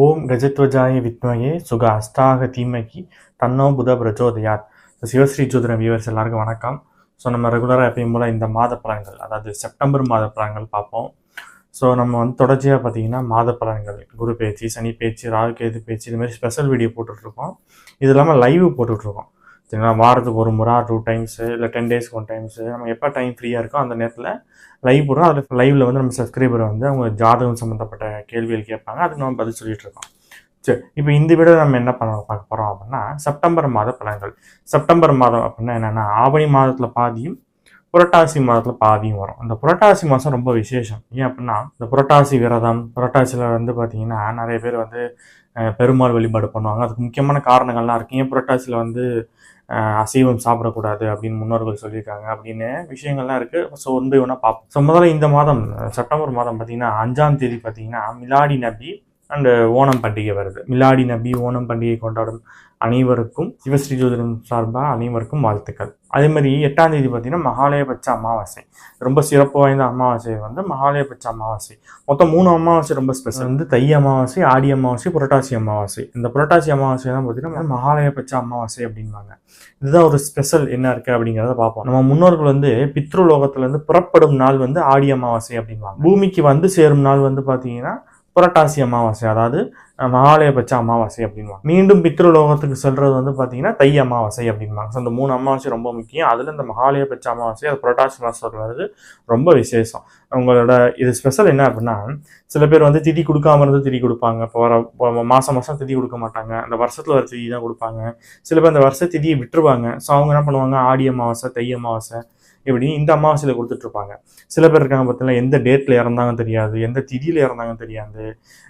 ஓம் கஜத்வஜாய வித்மகே சுக அஸ்தாக தீமகி தன்னோ புத பிரச்சோதயாத். சிவஸ்ரீ ஜோதிடம் வியூவர்ஸ் எல்லாருக்கும் வணக்கம். ஸோ நம்ம ரெகுலராக எப்பயும் போல் இந்த மாத பலன்கள், அதாவது செப்டம்பர் மாத பலன்கள் பார்ப்போம். ஸோ நம்ம வந்து தொடர்ச்சியாக பார்த்தீங்கன்னா மாத பலன்கள், குரு பேச்சு, சனி பேச்சு, ராகு கேது பேச்சு, இது மாதிரி ஸ்பெஷல் வீடியோ போட்டுட்ருக்கோம். இது இல்லாமல் லைவ் போட்டுட்ருக்கோம். சரிங்களா? வாரத்துக்கு ஒரு முறை 2 டைம்ஸு இல்லை 10 டேஸ்க்கு 1 டைம்ஸு நம்ம எப்போ டைம் ஃப்ரீயாக இருக்கோ அந்த நேரத்தில் லைவ் போடுறோம். அதில் லைவில் வந்து நம்ம சப்ஸ்கிரைபரை வந்து அவங்க ஜாதகம் சம்மந்தப்பட்ட கேள்விகள் கேட்பாங்க, அதுக்கு நம்ம பதில் சொல்லிட்டு இருக்கோம். சரி, இப்போ இந்த வீடியோ நம்ம என்ன பார்க்க போகிறோம் அப்படின்னா செப்டம்பர் மாத பலன்கள். செப்டம்பர் மாதம் அப்படின்னா என்னென்னா ஆவணி மாதத்தில் பாதியும் புரட்டாசி மாதத்தில் பாதியும் வரும். இந்த புரட்டாசி மாதம் ரொம்ப விசேஷம். ஏன் அப்படின்னா இந்த புரட்டாசி விரதம், புரட்டாசியில் வந்து பார்த்தீங்கன்னா நிறைய பேர் வந்து பெருமாள் வழிபாடு பண்ணுவாங்க. அதுக்கு முக்கியமான காரணங்கள்லாம் இருக்குது. ஏன் புரட்டாசியில் வந்து அசைவம் சாப்பிடக்கூடாது அப்படின்னு முன்னோர்கள் சொல்லியிருக்காங்க அப்படின்னு விஷயங்கள்லாம் இருக்குது. ஸோ வந்து ஒன்றா பார்ப்போம். ஸோ முதல்ல இந்த மாதம் செப்டம்பர் மாதம் பார்த்தீங்கன்னா 5ஆம் தேதி பார்த்தீங்கன்னா மிலாடி நபி அண்டு ஓணம் பண்டிகை வருது. மிலாடி நபி ஓணம் பண்டிகை கொண்டாடும் அனைவருக்கும் சிவஸ்ரீ ஜோதிடம் சார்பாக அனைவருக்கும் வாழ்த்துக்கள். அதே மாதிரி 8ஆம் தேதி பார்த்தீங்கன்னா மகாலயபட்ச அமாவாசை. ரொம்ப சிறப்பு வாய்ந்த அமாவாசை வந்து மகாலயபட்ச அமாவாசை. மொத்தம் 3 அமாவாசை ரொம்ப ஸ்பெஷல். வந்து தை அமாவாசை, ஆடி அமாவாசை, புரட்டாசி அமாவாசை. இந்த புரட்டாசி அமாவாசை தான் பார்த்தீங்கன்னா மகாலயபட்ச அமாவாசை அப்படின்வாங்க. இதுதான் ஒரு ஸ்பெஷல் என்ன இருக்குது அப்படிங்கிறத பார்ப்போம். நம்ம முன்னோர்கள் வந்து பித்ருலோகத்துலேருந்து புறப்படும் நாள் வந்து ஆடி அமாவாசை அப்படின்வாங்க. பூமிக்கு வந்து சேரும் நாள் வந்து பார்த்தீங்கன்னா புரட்டாசி அமாவாசை, அதாவது மகாலயபட்ச அமாவாசை அப்படின்வாங்க. மீண்டும் பித்ருலோகத்துக்கு செல்றது வந்து பார்த்தீங்கன்னா தை அமாவாசை அப்படின்வாங்க. ஸோ இந்த 3 அமாவாசை ரொம்ப முக்கியம். அதில் இந்த மகாலயபட்ச அமாவாசை அது புரட்டாசி மாதத்தில் வருது, ரொம்ப விசேஷம். உங்களோட இது ஸ்பெஷல் என்ன அப்படின்னா, சில பேர் வந்து திதி கொடுக்காம இருந்து திதி கொடுப்பாங்க. இப்போ வர மாதம் திதி கொடுக்க மாட்டாங்க, அந்த வருஷத்தில் வர திதி தான் கொடுப்பாங்க. சில பேர் அந்த வருஷ திதியை விட்டுருவாங்க. ஸோ அவங்க என்ன பண்ணுவாங்க, ஆடி அமாவாசை, தை அமாவாசை இப்படி இந்த அமாவாசையில் கொடுத்துட்ருப்பாங்க. சில பேர் இருக்காங்க பார்த்தீங்கன்னா எந்த டேட்டில் இறந்தாங்கன்னு தெரியாது, எந்த திதியில் இறந்தாங்கன்னு தெரியாது,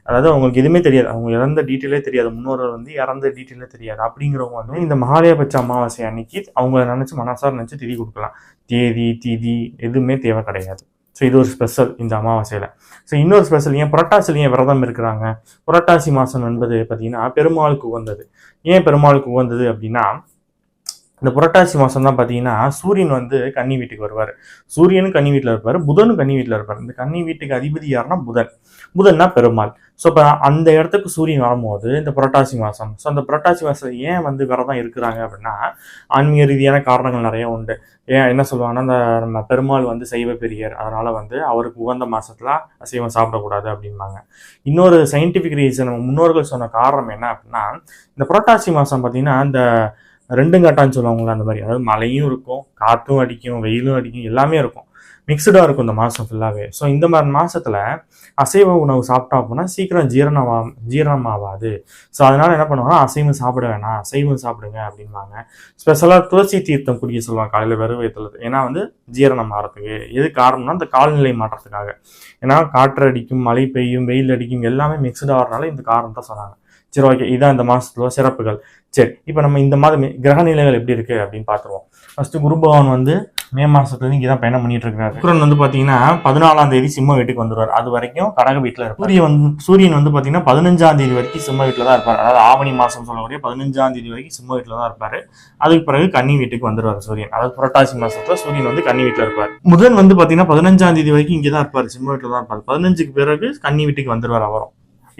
அதாவது அவங்களுக்கு எதுவுமே தெரியாது, அவங்க இறந்த டீட்டெயிலே தெரியாது, முன்னோர்கள் வந்து இறந்த டீட்டெயிலே தெரியாது. அப்படிங்கிறவங்க வந்து இந்த மகாலயபட்ச அமாவாசை அன்னைக்கு அவங்கள நினச்சி மனசார நினச்சி திதி கொடுக்கலாம். தேதி திதி எதுவுமே தேவை கிடையாது. ஸோ இது ஒரு ஸ்பெஷல் இந்த அமாவாசையில். ஸோ இன்னொரு ஸ்பெஷல், ஏன் புரட்டாசியில் ஏன் விரதம் இருக்கிறாங்க? புரட்டாசி மாதம் என்பது பார்த்தீங்கன்னா பெருமாளுக்கு உகந்தது. ஏன் பெருமாளுக்கு உகந்தது அப்படின்னா, இந்த புரட்டாசி மாதம் தான் பார்த்தீங்கன்னா சூரியன் வந்து கன்னி வீட்டுக்கு வருவார். சூரியனும் கன்னி வீட்டில் இருப்பார், புதனும் கன்னி வீட்டில் இருப்பார். இந்த கன்னி வீட்டுக்கு அதிபதி யாருன்னா புதன்னா பெருமாள். ஸோ இப்போ அந்த இடத்துக்கு சூரியன் வரும்போது இந்த புரட்டாசி மாதம், ஸோ அந்த புரட்டாசி மாதம் ஏன் வந்து விரதம் இருக்கிறாங்க அப்படின்னா ஆன்மீக ரீதியான காரணங்கள் நிறைய உண்டு. ஏன் என்ன சொல்லுவாங்கன்னா, இந்த நம்ம பெருமாள் வந்து சைவ பெரியர், அதனால் வந்து அவருக்கு உகந்த மாதத்தில் அசைவம் சாப்பிடக்கூடாது அப்படின்பாங்க. இன்னொரு சயின்டிஃபிக் ரீசன் நம்ம முன்னோர்கள் சொன்ன காரணம் என்ன அப்படின்னா, இந்த புரட்டாசி மாதம் பார்த்தீங்கன்னா இந்த 2 காட்டான்னு சொல்லுவாங்களா, அந்த மாதிரி, அதாவது மழையும் இருக்கும், காற்றும் அடிக்கும், வெயிலும் அடிக்கும், எல்லாமே இருக்கும், மிக்சடாக இருக்கும் இந்த மாதம் ஃபுல்லாகவே. ஸோ இந்த மாதிரி மாதத்தில் அசைவ உணவு சாப்பிட்டோம் அப்படின்னா சீக்கிரம் ஜீரணமாகாது. ஸோ அதனால் என்ன பண்ணுவாங்கன்னா அசைவம் சாப்பிட வேணாம், அசைவம் சாப்பிடுங்க அப்படின்வாங்க. ஸ்பெஷலாக துளசி தீர்த்தம் குடிக்க சொல்லுவாங்க காலையில் வெறும் வயிற்றுல. ஏன்னா வந்து ஜீரணம் ஆகிறதுக்கு. எது காரணம்னா இந்த காலநிலை மாற்றத்துக்காக. ஏன்னா காற்று அடிக்கும், மழை பெய்யும், வெயில் அடிக்கும், எல்லாமே மிக்சடாக ஆகிறதுனால இந்த காரணத்தை சொன்னாங்க. சரி, ஓகே, இதுதான் இந்த மாதத்துல சிறப்புகள். சரி, இப்போ நம்ம இந்த மாதம் கிரக நிலைகள் எப்படி இருக்குது அப்படின்னு பார்த்துருவோம். ஃபர்ஸ்ட் குரு பகவான் வந்து மே மாதத்துலேருந்து இங்கே தான் பயணம் பண்ணிட்டு இருக்காரு. சுக்கிரன் வந்து பார்த்தீங்கன்னா 14ஆம் தேதி சிம்ம வீட்டுக்கு வந்துடுவார். அது வரைக்கும் கடக வீட்டில் இருப்பார். சூரியன் வந்து பார்த்தீங்கன்னா 15ஆம் தேதி வரைக்கும் சிம்ம வீட்டில் தான் இருப்பார். அதாவது ஆவணி மாதம் சொல்லக்கூடிய 15ஆம் தேதி வரைக்கும் சிம்ம வீட்டில் தான் இருப்பார். அதுக்கு பிறகு கன்னி வீட்டுக்கு வந்துடுவார் சூரியன். அதாவது புரட்டாசி மாதத்தில் சூரியன் வந்து கன்னி வீட்டில் இருப்பார். புதன் வந்து பார்த்தீங்கன்னா 15ஆம் தேதி வரைக்கும் இங்கே தான் இருப்பார், சிம்ம வீட்டில் தான் இருப்பார். 15க்கு பிறகு கன்னி வீட்டுக்கு வந்துடுவார் அவரும்.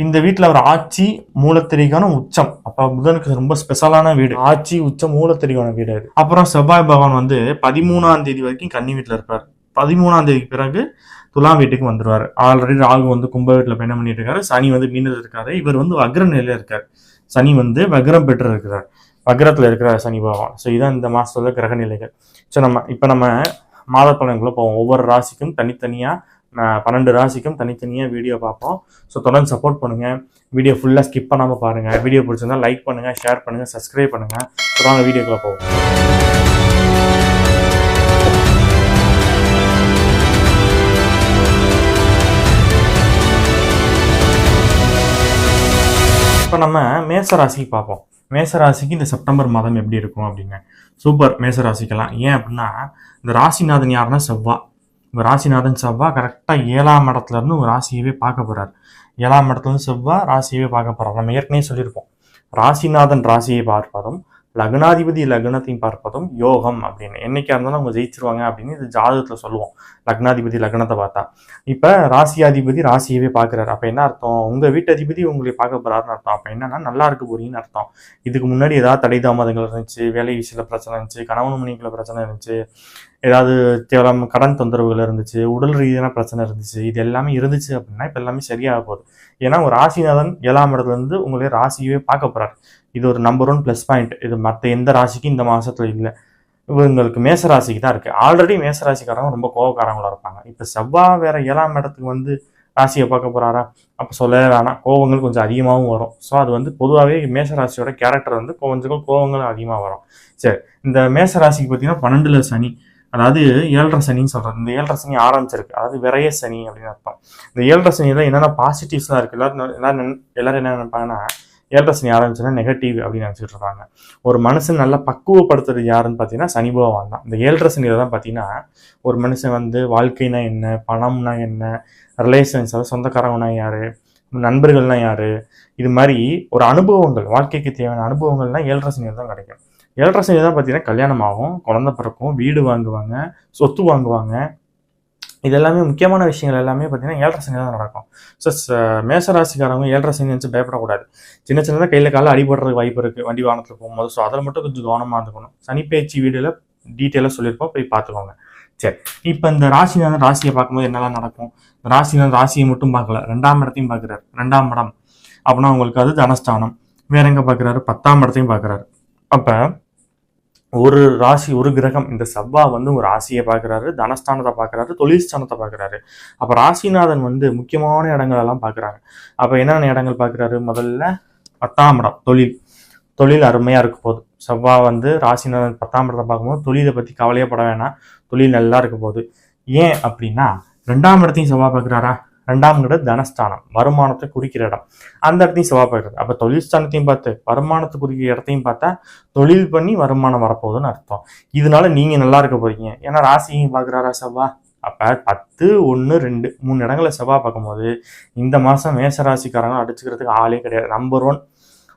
இந்த வீட்டில் அவர் ஆட்சி மூலத்திரிகான உச்சம். அப்போ புதனுக்கு ரொம்ப ஸ்பெஷலான வீடு, ஆட்சி உச்சம் மூலத்திரிகான வீடு அது. அப்புறம் செவ்வாய் பகவான் வந்து 13ஆம் தேதி வரைக்கும் கன்னி வீட்டில் இருப்பார். 13ஆம் தேதிக்கு பிறகு துலாம் வீட்டுக்கு வந்துடுவார். ஆல்ரெடி ராகு வந்து கும்ப வீட்டில் பயணம் பண்ணிட்டு இருக்காரு. சனி வந்து மீனத்தில் இருக்காரு. இவர் வந்து வக்ர நிலையில் இருக்கார். சனி வந்து வக்ரம் பெற்று இருக்கிறார், வக்ரத்தில் இருக்கிறார் சனி பகவான். ஸோ இதான் இந்த மாதத்தோட கிரக நிலைகள். ஸோ நம்ம மாத பலன்களை போவோம். ஒவ்வொரு ராசிக்கும் தனித்தனியாக 12 ராசிக்கும் தனித்தனியாக வீடியோ பார்ப்போம். ஸோ தொடர்ந்து சப்போர்ட் பண்ணுங்கள். வீடியோ ஃபுல்லாக ஸ்கிப் பண்ணாமல் பாருங்கள். வீடியோ பிடிச்சிருந்தா லைக் பண்ணுங்கள், ஷேர் பண்ணுங்கள், சப்ஸ்கிரைப் பண்ணுங்கள். தொடர்ந்து வீடியோக்குள்ளே போவோம். இப்போ நம்ம மேசராசிக்கு பார்ப்போம். மேசராசிக்கு இந்த செப்டம்பர் மாதம் எப்படி இருக்கும் அப்படின்னு. சூப்பர் மேசராசிக்கெல்லாம். ஏன் அப்படின்னா இந்த ராசிநாதன் யாருன்னா செவ்வாய். இப்போ ராசிநாதன் செவ்வாய் கரெக்டாக 7ஆம் இடத்துலேருந்து ஒரு ராசியவே பார்க்க போகிறார். 7ஆம் இடத்துலேருந்து செவ்வாய் ராசியவே பார்க்க போகிறார். நம்ம ஏற்கனவே சொல்லியிருப்போம், ராசிநாதன் ராசியை பார்ப்பதும் லக்னாதிபதி லக்னத்தையும் பார்ப்பதும் யோகம் அப்படின்னு. என்னைக்கா இருந்தாலும் அவங்க ஜெயிச்சிருவாங்க அப்படின்னு இது ஜாதகத்துல சொல்லுவோம். லக்னாதிபதி லக்னத்தை பார்த்தா. இப்ப ராசியாதிபதி ராசியவே பார்க்குறாரு. அப்ப என்ன அர்த்தம்? உங்க வீட்டதிபதி உங்களை பார்க்க போறாருன்னு அர்த்தம். அப்ப என்னன்னா நல்லா இருக்க போறீங்கன்னு அர்த்தம். இதுக்கு முன்னாடி ஏதாவது தடை தாமதங்கள் இருந்துச்சு, வேலை விஷயத்துல பிரச்சனை இருந்துச்சு, கணவன் மனைவிக்குள்ள பிரச்சனை இருந்துச்சு, ஏதாவது தேவையில்லாம கடன் தொந்தரவுகள் இருந்துச்சு, உடல் ரீதியான பிரச்சனை இருந்துச்சு, இது எல்லாமே இருந்துச்சு அப்படின்னா இப்ப எல்லாமே சரியாக போகுது. ஏன்னா ஒரு ராசிநாதன் 7ஆம் இடத்துல இருந்து உங்களுடைய ராசியவே பார்க்க போறாரு. இது ஒரு நம்பர் 1 ப்ளஸ் பாயிண்ட். இது மற்ற எந்த ராசிக்கும் இந்த மாசத்துல இல்லை. இவங்களுக்கு மேச ராசிக்கு தான் இருக்கு. ஆல்ரெடி மேச ராசிக்காரங்க ரொம்ப கோவக்காரங்களா இருப்பாங்க. இப்ப செவ்வாய் வேற 7ஆம் இடத்துக்கு வந்து ராசியை பார்க்க போறாரா, அப்ப சொல்லவே வேணாம், கோவங்கள் கொஞ்சம் அதிகமாகவும் வரும். ஸோ அது வந்து பொதுவாகவே மேச ராசியோட கேரக்டர் வந்து கொஞ்சம் கோவங்கள் அதிகமாக வரும். சரி, இந்த மேச ராசிக்கு பார்த்தீங்கன்னா 12ல சனி, அதாவது 7.5 சனின்னு சொல்றது. இந்த 7.5 சனி ஆரம்பிச்சிருக்கு, அதாவது விரைய சனி அப்படின்னு அர்த்தம். இந்த 7.5 சனியில என்னென்ன பாசிட்டிவ்ஸ்லாம் இருக்கு, எல்லாரும் என்ன நினைப்பாங்கன்னா 7.5 சனி ஆரம்பிச்சுன்னா நெகட்டிவ் அப்படின்னு நினைச்சிட்டு இருக்காங்க. ஒரு மனுஷன் நல்லா பக்குவப்படுத்துறது யாருன்னு பார்த்தீங்கன்னா சனி பகவான் தான். இந்த 7.5 சனியில தான் பார்த்தீங்கன்னா ஒரு மனுஷன் வந்து வாழ்க்கைனா என்ன, பணம்னா என்ன, ரிலேஷன்ஸ், அதாவது சொந்தக்காரங்கன்னா யாரு, நண்பர்கள்னா யாரு, இது மாதிரி ஒரு அனுபவங்கள், வாழ்க்கைக்கு தேவையான அனுபவங்கள்லாம் 7.5 சனியில் தான் கிடைக்கும். 7.5 சனி தான் பார்த்தீங்கன்னா கல்யாணம் ஆகும், குழந்தை பிறக்கும், வீடு வாங்குவாங்க, சொத்து வாங்குவாங்க. இது எல்லாமே முக்கியமான விஷயங்கள் எல்லாமே பார்த்தீங்கன்னா 7.5 சனி தான் நடக்கும். ஸோ மேசராசிக்காரங்க 7.5 சனி நினச்சி பயப்படக்கூடாது. சின்ன சின்னதாக கையில் காலில் அடிபடுறதுக்கு வாய்ப்பு இருக்குது வண்டி வாகனத்தில் போகும்போது. ஸோ அதில் மட்டும் கொஞ்சம் கவனமாக இருந்துக்கணும். சனி பேச்சு வீடியோவில் டீட்டெயிலாக சொல்லியிருப்போம், போய் பார்த்துக்கோங்க. சரி, இப்போ இந்த ராசிநாதன் ராசியை பார்க்கும்போது என்னெல்லாம் நடக்கும்? இந்த ராசிநாதன் ராசியை மட்டும் பார்க்கல, 2ஆம் இடத்தையும் பார்க்குறாரு. 2ஆம் இடம் அப்படின்னா உங்களுக்கு அது தனஸ்தானம். வேற எங்கே பார்க்குறாரு? 10ஆம் இடத்தையும் பார்க்குறாரு. அப்போ ஒரு ராசி, ஒரு கிரகம், இந்த செவ்வாய் வந்து ஒரு ராசியை பார்க்குறாரு, தனஸ்தானத்தை பார்க்குறாரு, தொழில் ஸ்தானத்தை பார்க்குறாரு. அப்போ ராசிநாதன் வந்து முக்கியமான இடங்கள் எல்லாம் பார்க்குறாங்க. அப்போ என்னென்ன இடங்கள் பார்க்குறாரு? முதல்ல 10ஆம் இடம், தொழில் அருமையாக இருக்க போகுது. செவ்வாய் வந்து ராசிநாதன் 10ஆம் இடத்தை பார்க்கும்போது தொழிலை பற்றி கவலையே பட வேணாம், தொழில் நல்லா இருக்க போகுது. ஏன் அப்படின்னா 2ஆம் இடத்தையும் செவ்வாய் பார்க்குறாரா? 2ஆம் இடம் தனஸ்தானம், வருமானத்தை குறிக்கிற இடம். அந்த இடத்தையும் செவ்வாய் பார்க்குறது. அப்போ தொழில் ஸ்தானத்தையும் பார்த்து வருமானத்தை குறிக்கிற இடத்தையும் பார்த்தா தொழில் பண்ணி வருமானம் வரப்போகுதுன்னு அர்த்தம். இதனால நீங்க நல்லா இருக்க போறீங்க. ஏன்னா ராசியையும் பார்க்குறாரா செவ்வாய். அப்போ 10, 1, 2, 3 இடங்களை செவ்வாய் பார்க்கும்போது இந்த மாதம் மேசராசிக்காரங்க அடிச்சுக்கிறதுக்கு ஆளே கிடையாது. நம்பர் 1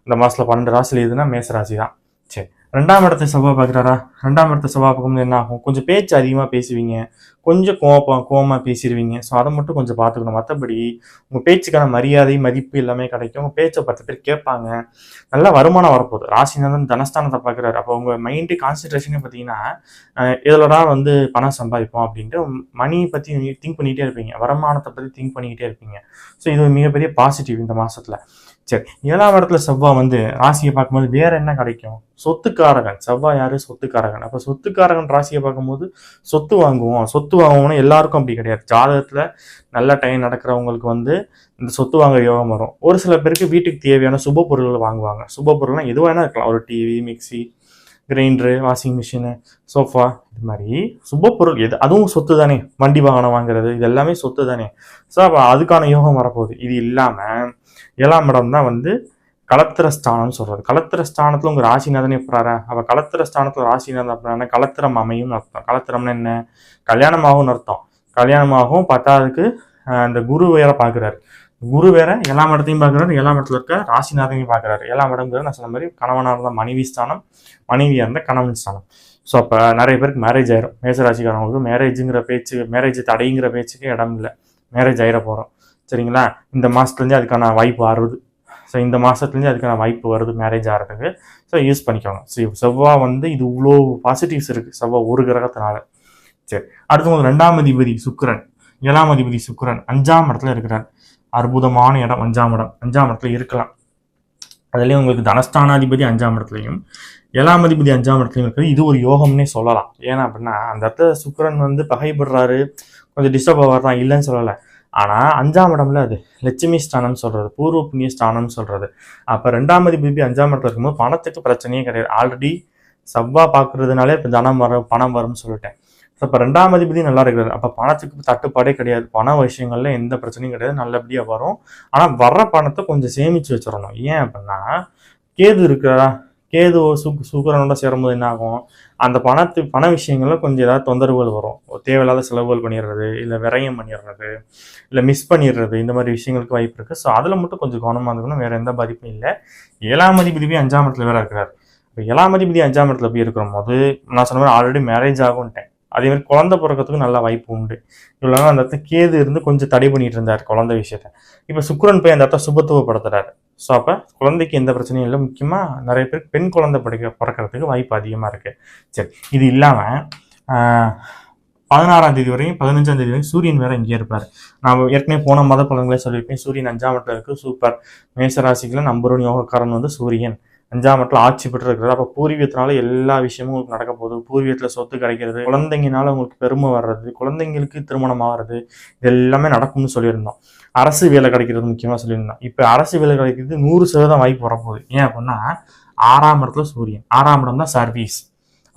இந்த மாதத்தில் 12 ராசியில் எதுனா மேசராசி தான். சரி, 2ஆம் இடத்தை செவ்வாய் பார்க்குறாரா? 2ஆம் இடத்தை செவ்வாய் பார்க்கும்போது என்ன ஆகும்? கொஞ்சம் பேச்சு அதிகமாக பேசுவீங்க, கொஞ்சம் கோவமாக பேசிடுவீங்க. ஸோ அதை மட்டும் கொஞ்சம் பார்த்துக்கணும். மற்றபடி உங்கள் பேச்சுக்கான மரியாதை மதிப்பு எல்லாமே கிடைக்கும். உங்கள் பேச்சை 10 பேர் கேட்பாங்க. நல்லா வருமானம் வரப்போகுது. ராசிநாதன் தனஸ்தானத்தை பார்க்குறாரு. அப்போ உங்கள் மைண்டு கான்சன்ட்ரேஷனே பார்த்தீங்கன்னா இதில்டா வந்து பணம் சம்பாதிப்போம் அப்படின்ட்டு மணியை பற்றி திங்க் பண்ணிக்கிட்டே இருப்பீங்க, வருமானத்தை பற்றி திங்க் பண்ணிக்கிட்டே இருப்பீங்க. ஸோ இது ஒரு மிகப்பெரிய பாசிட்டிவ் இந்த மாதத்தில். சரி, 7ஆம் இடத்துல செவ்வாய் வந்து ராசியை பார்க்கும்போது வேற என்ன கிடைக்கும்? சொத்துக்காரகன். செவ்வாய் யாரு? சொத்துக்காரகன். அப்ப சொத்துக்காரகன் ராசியை பார்க்கும்போது சொத்து வாங்குவோம்னா எல்லாருக்கும் அப்படி கிடையாது. ஜாதகத்துல நல்ல டைம் நடக்கிறவங்களுக்கு வந்து இந்த சொத்து வாங்க யோகம் வரும். ஒரு சில பேருக்கு வீட்டுக்கு தேவையான சுப பொருள்கள் வாங்குவாங்க. சுப பொருள்னா எது வேணா இருக்கலாம். ஒரு TV, mixie, grinder, washing machine, sofa, இது மாதிரி சுப பொருள் எது, அதுவும் சொத்து தானே. வண்டி வாகனம் வாங்குறது, இது எல்லாமே சொத்து தானே. ஸோ அப்போ அதுக்கான யோகம் வரப்போகுது. இது இல்லாம 7ஆம் இடம் தான் வந்து களத்திர ஸ்தானம்னு சொல்றது. களத்திர ஸ்தானத்துல உங்க ராசிநாதனே போறாரா? அப்ப களத்திர ஸ்தானத்துல ராசிநாதன் அப்படின்னா களத்திரம் அமையும் அர்த்தம். களத்திரம்னா என்ன? கல்யாணமாகும் அர்த்தம். கல்யாணமாகவும் 10ஆவதுக்கு அந்த குரு வேற பாக்குறாரு. குரு வேற 7ஆம் இடத்தையும் பார்க்குறாரு, 7ஆம் இடத்துல இருக்க ராசிநாதனையும் பார்க்குறாரு. 7ஆம் இடம்ங்கிறது நான் சொன்ன மாதிரி கணவனாக இருந்தால் மனைவி ஸ்தானம், மனைவியாக இருந்தால் கணவன் ஸ்தானம். ஸோ அப்போ நிறைய பேருக்கு மேரேஜ் ஆயிரும். மேசராசிக்காரங்களுக்கு மேரேஜ் தடைங்கிற பேச்சுக்கு இடம் இல்லை. மேரேஜ் ஆயிட போகிறோம். சரிங்களா? இந்த மாதத்துலேருந்தே அதுக்கான வாய்ப்பு வருது. ஸோ இந்த மாதத்துலேருந்து அதுக்கான வாய்ப்பு வருது மேரேஜ் ஆகிறதுக்கு. ஸோ யூஸ் பண்ணிக்கோங்க. ஸோ செவ்வாய் வந்து இது இவ்வளோ பாசிட்டிவ்ஸ் இருக்குது செவ்வாய் ஒரு கிரகத்தினால. சரி, அடுத்து உங்களுக்கு 2ஆம் அதிபதி சுக்கிரன், 7ஆம் அதிபதி சுக்கிரன் 5ஆம் இடத்துல இருக்கிறார். அற்புதமான இடம் 5ஆம் இடம். 5ஆம் இடத்துல இருக்கலாம். அதுலேயும் உங்களுக்கு தனஸ்தானாதிபதி 5ஆம் இடத்துலையும் 7ஆம் அதிபதி 5ஆம் இடத்துலையும் இருக்குது. இது ஒரு யோகம்னே சொல்லலாம். ஏன்னா அப்படின்னா அந்த இடத்துல சுக்கிரன் வந்து பகைப்படுறாரு, கொஞ்சம் டிஸ்டர்ப் ஆகிறான், இல்லைன்னு சொல்லலை. ஆனால் 5ஆம் இடம்ல அது லட்சுமி ஸ்தானம்னு சொல்றது, பூர்வ புண்ணிய ஸ்தானம்னு சொல்றது. அப்போ 2ஆம் அதிபதி 5ஆம் இடத்துல இருக்கும்போது பணத்துக்கு பிரச்சனையே கிடையாது. ஆல்ரெடி செவ்வாய் பார்க்கறதுனாலே இப்போ பணம் வரும்னு சொல்லிட்டேன். ஸோ இப்போ 2ஆம் அதிபதி நல்லா இருக்கிறது. அப்போ பணத்துக்கு தட்டுப்பாடே கிடையாது. பண விஷயங்கள்ல எந்த பிரச்சனையும் கிடையாது, நல்லபடியாக வரும். ஆனால் வர்ற பணத்தை கொஞ்சம் சேமித்து வச்சிடணும். ஏன் அப்படின்னா கேது இருக்கிறா, கேது சுக்கிரனோட சேரும்போது என்ன ஆகும்? அந்த பண விஷயங்கள்ல கொஞ்சம் ஏதாவது தொந்தரவுகள் வரும். தேவையில்லாத செலவுகள் பண்ணிடுறது, இல்லை விரயம் பண்ணிடுறது, இல்லை மிஸ் பண்ணிடுறது, இந்த மாதிரி விஷயங்களுக்கு வாய்ப்பு இருக்கு. ஸோ அதில் மட்டும் கொஞ்சம் கவனமாக இருக்கணும். வேற எந்த பாதிப்பும் இல்லை. 7ஆம் அதிபதி 5ஆம் இடத்துல வேற இருக்கிறார். இப்போ 7ஆம் அதிபதி 5ஆம் இடத்துல போய் இருக்கிற போது நான் சொன்ன மாதிரி ஆல்ரெடி மேரேஜ் ஆகும்ட்டேன். அதே மாதிரி குழந்தை பிறக்கிறதுக்கு நல்ல வாய்ப்பு உண்டு. இவ்வளோ அந்த இடத்துல கேது இருந்து கொஞ்சம் தடை பண்ணிட்டு இருந்தார் குழந்தை விஷயத்த. இப்போ சுக்கிரன் போய் அந்த இடத்த சுபத்துவப்படுத்துறாரு. ஸோ அப்போ குழந்தைக்கு எந்த பிரச்சனையும் இல்லை. முக்கியமாக நிறைய பேர் பெண் குழந்தை பிறக்கிறதுக்கு வாய்ப்பு அதிகமாக இருக்குது. சரி, இது இல்லாமல் 16ஆம் தேதி வரையும் 15ஆம் தேதி வரையும் சூரியன் வேற இங்கே இருப்பார். நான் ஏற்கனவே போன மத பலன்களே சொல்லியிருப்பேன். சூரியன் 5ஆம் இடத்துல இருக்குது. சூப்பர். மேசராசிக்குள்ள நம்பர் 1 யோகக்காரன் வந்து சூரியன் 5ஆம் இடத்துல ஆட்சி பெற்று இருக்கிறது. அப்போ பூர்வீகத்தினால எல்லா விஷயமும் உங்களுக்கு நடக்க போகுது. பூர்வீகத்தில் சொத்து கிடைக்கிறது, குழந்தைங்கனால உங்களுக்கு பெருமை வர்றது, குழந்தைங்களுக்கு திருமணம் ஆகிறது, இது எல்லாமே நடக்கும்னு சொல்லியிருந்தோம். அரசு வேலை கிடைக்கிறது முக்கியமாக சொல்லியிருந்தோம். இப்போ அரசு வேலை கிடைக்கிறது 100% வாய்ப்பு வரப்போகுது. ஏன் அப்படின்னா 6ஆம் இடத்துல சூரியன். 6ஆம் இடம் தான் சர்வீஸ்.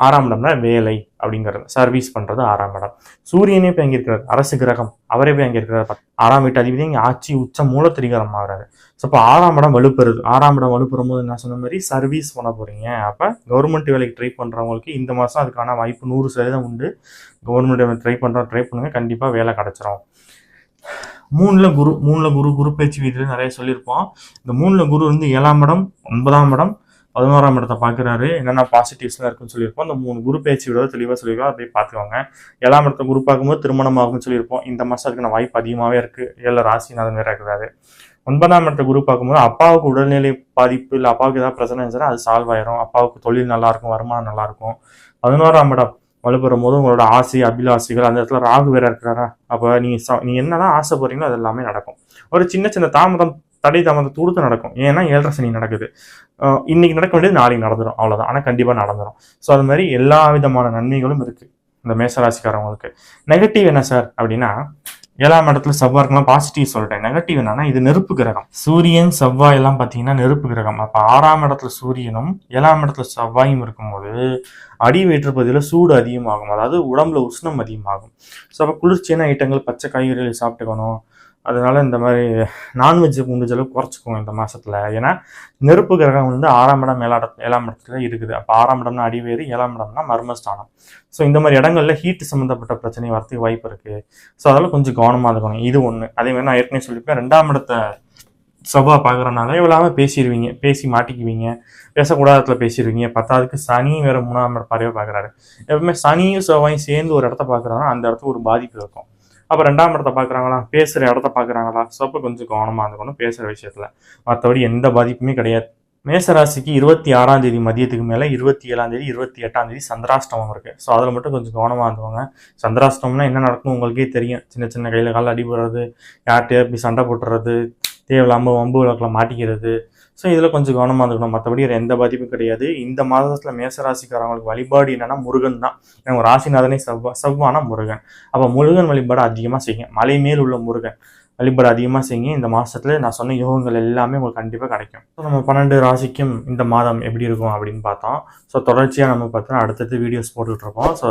6ஆம் இடம்னா வேலை அப்படிங்கிறது, சர்வீஸ் பண்றது 6ஆம் இடம். சூரியனே போய் அங்கே இருக்கிறார், அரசு கிரகம். அவரே போய் அங்கே இருக்கிறார். 6ஆம் வீட்டு அதிபதி இங்கே ஆட்சி உச்ச மூலத்திரிகரம் ஆகிறாரு. ஸோ இப்போ 6ஆம் இடம் வலுப்பெறுது. 6ஆம் இடம் வலுப்பெறும் போது நான் சொன்ன மாதிரி சர்வீஸ் பண்ண போறீங்க. அப்போ கவர்மெண்ட் வேலைக்கு ட்ரை பண்றவங்களுக்கு இந்த மாதம் அதுக்கான வாய்ப்பு 100% உண்டு. கவர்மெண்ட் வேலை ட்ரை பண்ணுங்க, கண்டிப்பா வேலை கிடைச்சிரும். 3ல குரு பேச்சு வீட்டில் நிறைய சொல்லியிருப்போம். இந்த 3ல குரு வந்து 7ஆம் இடம், 9ஆம் இடம், 11ஆம் இடத்தை பார்க்குறாரு. என்னென்ன பாசிட்டிவ்ஸ்லாம் இருக்குன்னு சொல்லியிருப்போம். அந்த 3 குரு பேச்சு விட தெளிவாக சொல்லியிருக்கோம். அப்படியே பார்த்துக்கோங்க. 7ஆம் இடத்தை குரு பார்க்கும்போது திருமணம் ஆகும்னு சொல்லியிருப்போம். இந்த மாதம் அதுக்கான வாய்ப்பு அதிகமாகவே இருக்குது. 7 ராசிநாதன் வேற இருக்கிறாரு. 9ஆம் இடத்தை குரு பார்க்கும்போது அப்பாவுக்கு உடல்நிலை பாதிப்பு இல்லை அப்பாவுக்கு ஏதாவது பிரச்சனை இருந்துச்சுன்னா அது சால்வ் ஆயிரும். அப்பாவுக்கு தொழில் நல்லா இருக்கும், வருமானம் நல்லா இருக்கும். 11ஆம் இடம் வலுப்பெறும் போது உங்களோட ஆசை அபிலாசைகள், அந்த இடத்துல ராகு வேற இருக்கிறாரா, அப்போ நீங்க என்னதான் ஆசைப்படுறீங்களோ அது எல்லாமே நடக்கும். ஒரு சின்ன சின்ன தடை தாமதம் தூரத்து நடக்கும். ஏன்னா 7.5 சனி நடக்குது. இன்னைக்கு நடக்க வேண்டியது நாளைக்கு நடந்துடும், அவ்வளவுதான். ஆனா கண்டிப்பா நடந்துடும். ஸோ அது மாதிரி எல்லா விதமான நன்மைகளும் இருக்கு இந்த மேசராசிக்காரவங்களுக்கு. நெகட்டிவ் என்ன சார் அப்படின்னா 7ஆம் இடத்துல செவ்வாய் இருக்கலாம். பாசிட்டிவ் சொல்லிட்டேன். நெகட்டிவ் என்னன்னா இது நெருப்பு கிரகம். சூரியன் செவ்வாய் எல்லாம் பார்த்தீங்கன்னா நெருப்பு கிரகம். அப்போ 6ஆம் இடத்துல சூரியனும் 7ஆம் இடத்துல செவ்வாயும் இருக்கும்போது அடி வயிற்றுப்பகுதியில் சூடு அதிகமாகும். அதாவது உடம்புல உஷ்ணம் அதிகமாகும். ஸோ அப்போ குளிர்ச்சியான ஐட்டங்கள், பச்சை காய்கறிகளை சாப்பிட்டுக்கணும். அதனால இந்த மாதிரி நான்வெஜ் முடிஞ்ச அளவுக்கு குறைச்சிக்கோங்க இந்த மாசத்துல. ஏன்னா நெருப்பு கிரகம் வந்து 6ஆம் இடம் 7ஆம் இடத்துல இருக்குது. அப்போ 6ஆம் இடம்னா அடிவேறு, 7ஆம் இடம்னா மர்மஸ்தானம். ஸோ இந்த மாதிரி இடங்கள்ல ஹீட் சம்மந்தப்பட்ட பிரச்சனை வரதுக்கு வாய்ப்பு இருக்கு. ஸோ அதெல்லாம் கொஞ்சம் கவனமா இருக்கணும். இது ஒண்ணு. அதே மாதிரி நான் ஏற்கனவே சொல்லியிருப்பேன், 2ஆம் இடத்தை செவ்வாய் பார்க்கறதுனால இவ்வளவு பேசிடுவீங்க, பேசி மாட்டிக்குவீங்க, பேசக்கூடாதத்துல பேசிடுவீங்க. 10ஆவதுக்கு சனி வேற 3ஆம் பார்வையை பார்க்குறாரு. எப்பவுமே சனியும் செவ்வாயும் சேர்ந்து ஒரு இடத்த பார்க்குறாங்கன்னா அந்த இடத்துக்கு ஒரு பாதிப்பு இருக்கும். அப்போ 2ஆம் இடத்தை பார்க்குறாங்களா, பேசுகிற இடத்த பார்க்குறாங்களா, ஸோ அப்போ கொஞ்சம் கவனமாக இருக்கணும் பேசுகிற விஷயத்தில். மற்றபடி எந்த பாதிப்புமே கிடையாது. மேசராசிக்கு 26ஆம் தேதி மதியத்துக்கு மேலே 27ஆம் தேதி 28ஆம் தேதி சந்திராஷ்டமம் இருக்குது. ஸோ அதில் மட்டும் கொஞ்சம் கவனமாக இருந்தவங்க. சந்திராஷ்டமம்னா என்ன நடக்கும் உங்களுக்கே தெரியும். சின்ன சின்ன கையில் காலில் அடிபடுறது, யார்கிட்டயே இப்படி சண்டை போட்டுறது, தேவையில்லாமல் வம்பு வழக்கில் மாட்டிக்கிறது. ஸோ இதில் கொஞ்சம் கவனமாக இருக்கணும். மற்றபடி எந்த பாதிப்பும் கிடையாது. இந்த மாதத்தில் மேசராசிக்காரங்களுக்கு வழிபாடு என்னன்னா முருகன் தான். ஏன்னா ராசிநாதனே செவ்வானா முருகன். அப்போ முருகன் வழிபாடு அதிகமாக செய்யுங்க. மலை மேல் உள்ள முருகன் வழிபாடு அதிகமாக செய்யுங்க. இந்த மாதத்துல நான் சொன்ன யோகங்கள் எல்லாமே உங்களுக்கு கண்டிப்பாக கிடைக்கும். ஸோ நம்ம 12 ராசிக்கும் இந்த மாதம் எப்படி இருக்கும் அப்படின்னு பார்த்தோம். ஸோ தொடர்ச்சியாக நம்ம பார்த்தோன்னா அடுத்தடுத்து வீடியோஸ் போட்டுக்கிட்டு இருக்கோம். ஸோ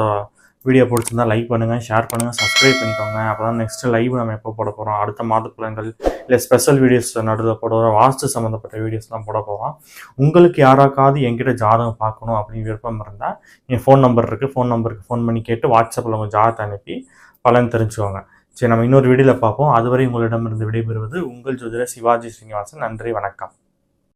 வீடியோ பிடிச்சிருந்தா லைக் பண்ணுங்கள், ஷேர் பண்ணுங்கள், சப்ஸ்கிரைப் பண்ணிக்கோங்க. அப்போ தான் நெக்ஸ்ட் லைவ் நம்ம எப்போ போட போகிறோம், அடுத்த மாத பலன்கள் இல்லை ஸ்பெஷல் வீடியோஸ் நடுவில் போட போகிறோம், வாஸ்து சம்மந்தப்பட்ட வீடியோஸ்லாம் போட போகிறோம். உங்களுக்கு யாராக்காவது என்கிட்ட ஜாதகம் பார்க்கணும் அப்படின்னு விருப்பம் இருந்தால் என் ஃபோன் நம்பர் இருக்குது, ஃபோன் நம்பருக்கு ஃபோன் பண்ணி கேட்டு வாட்ஸ்அப்பில் உங்கள் ஜாதகத்தை அனுப்பி பலன் தெரிஞ்சுக்கோங்க. சரி, நம்ம இன்னொரு வீடியோவில் பார்ப்போம். அதுவரை உங்களிடமிருந்து விடைபெறுவது உங்கள் ஜோதிடர் சிவாஜி ஸ்ரீனிவாசன். நன்றி, வணக்கம்.